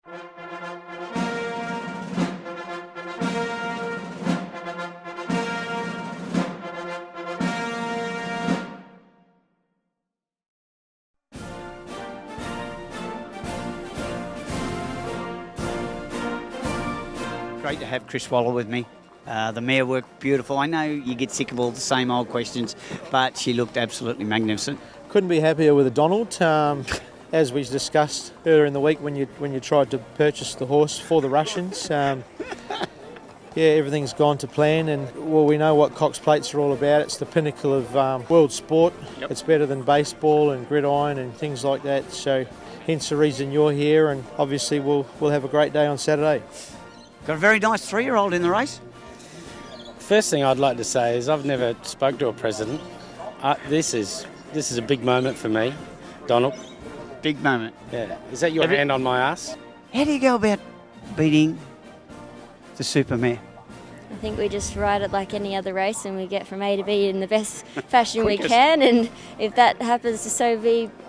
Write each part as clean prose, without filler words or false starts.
Great to have Chris Waller with me. The mare worked beautiful. I know you get sick of all the same old questions, but she looked absolutely magnificent. Couldn't be happier with the Donald. As we discussed earlier in the week when you tried to purchase the horse for the Russians, everything's gone to plan, and well, we know what Cox Plates are all about. It's the pinnacle of world sport. Yep. It's better than baseball and gridiron and things like that. So, hence the reason you're here, and obviously we'll have a great day on Saturday. Got a very nice 3-year-old in the race. First thing I'd like to say is I've never spoke to a president. This is a big moment for me, Donald. Big moment. Yeah. Is that your hand on my ass? How do you go about beating the Supermare? I think we just ride it like any other race, and we get from A to B in the best fashion we can. And if that happens to so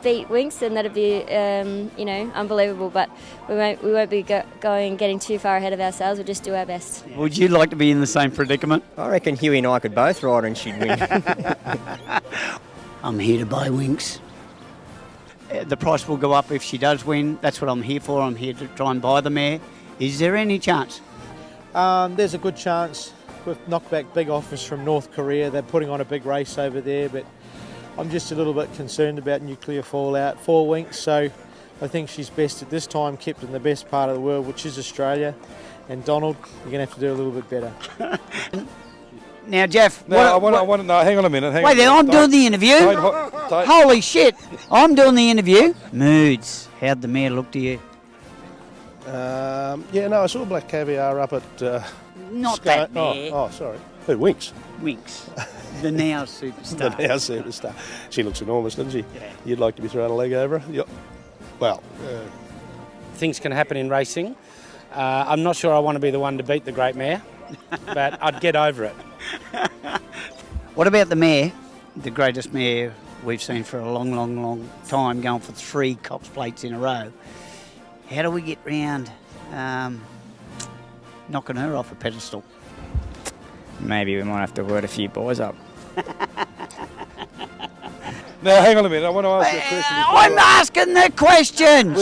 beat Winks, then that'd be unbelievable. But we won't be getting too far ahead of ourselves. We'll just do our best. Would you like to be in the same predicament? I reckon Huey and I could both ride and she'd win. I'm here to buy Winks. The price will go up if she does win. That's what I'm here for. I'm here to try and buy the mare. Is there any chance? There's a good chance. We've knocked back big offers from North Korea. They're putting on a big race over there, but I'm just a little bit concerned about nuclear fallout for Winks. So I think she's best at this time kept in the best part of the world, which is Australia. And Donald, you're going to have to do a little bit better. Now, Jeff... No, I want to know. Hang on a minute. Wait there, I'm doing the interview. Holy shit, I'm doing the interview. Moods, how'd the mare look to you? I saw Black Caviar up at... Not that mare. Oh, sorry. Who, Winks? Winks, the now superstar. The now superstar. She looks enormous, doesn't she? Yeah. You'd like to be throwing a leg over her? Yep. Well... Things can happen in racing. I'm not sure I want to be the one to beat the great mare, but I'd get over it. What about the mare, the greatest mare we've seen for a long, long, long time, going for 3 Cox Plates in a row? How do we get round knocking her off a pedestal? Maybe we might have to word a few boys up. Now, hang on a minute. I want to ask you a question. I'm asking the questions!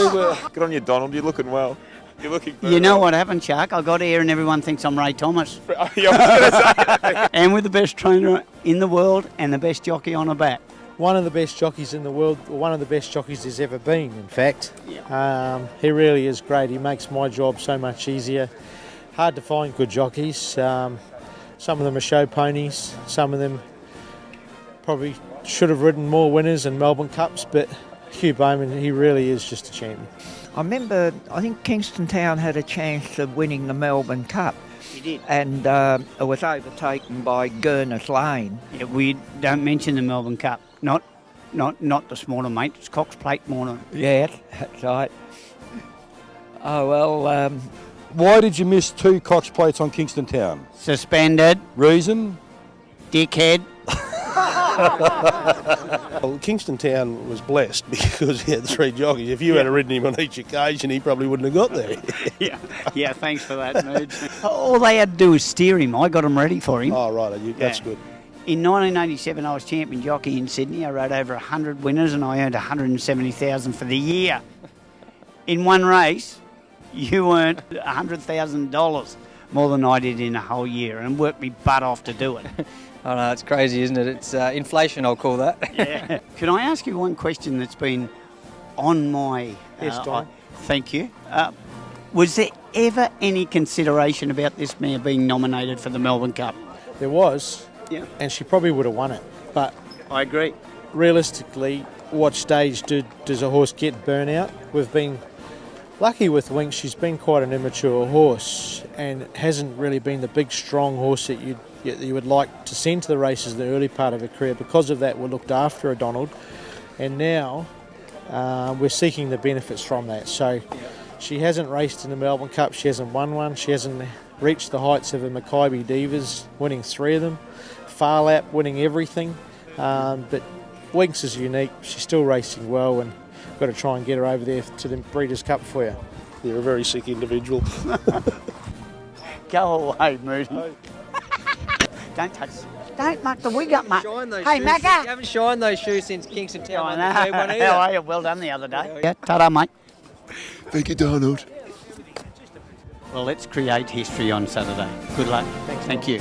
Good on you, Donald. You're looking well. You're looking good. You know what happened, Shark? I got here and everyone thinks I'm Ray Thomas. Yeah, I was going to say that. And with the best trainer in the world and the best jockey on her back. One of the best jockeys in the world, or one of the best jockeys there's ever been, in fact. Yeah. He really is great. He makes my job so much easier. Hard to find good jockeys. Some of them are show ponies. Some of them probably should have ridden more winners and Melbourne Cups, but Hugh Bowman, he really is just a champion. I remember, I think Kingston Town had a chance of winning the Melbourne Cup. He did. And it was overtaken by Gurness Lane. Yeah, we don't mention the Melbourne Cup. Not this morning, mate. It's Cox Plate morning. Yeah, that's right. Oh, well... Why did you miss 2 Cox Plates on Kingston Town? Suspended. Reason? Dickhead. Well, Kingston Town was blessed because he had 3 jockeys. If you had ridden him on each occasion, he probably wouldn't have got there. yeah, thanks for that, Mood. All they had to do was steer him. I got him ready for him. Oh, right, that's good. In 1987, I was champion jockey in Sydney. I rode over 100 winners and I earned $170,000 for the year. In one race, you earned $100,000 more than I did in a whole year and worked me butt off to do it. I know, it's crazy, isn't it? It's inflation, I'll call that. Yeah. Can I ask you one question that's been on my... Yes, Don. Thank you. Was there ever any consideration about this mare being nominated for the Melbourne Cup? There was, yeah, and she probably would have won it. But I agree. Realistically, what stage does a horse get burnout? We've been lucky with Winks. She's been quite an immature horse and hasn't really been the big, strong horse that you would like to send to the races in the early part of her career. Because of that, we looked after her, Donald, and now we're seeking the benefits from that. So she hasn't raced in the Melbourne Cup, she hasn't won one, she hasn't reached the heights of the Mackay Divas, winning 3 of them, Far Lap winning everything, but Winks is unique. She's still racing well, and got to try and get her over there to the Breeders' Cup for you. You're a very sick individual. Go away, Moody. Don't touch. Don't muck the wig up, mate. Hey, Macca. You haven't shined those shoes since Kingston Town. I know. How are you? Well done the other day. Yeah, ta-da, mate. Thank you, Donald. Well, let's create history on Saturday. Good luck. Thank you.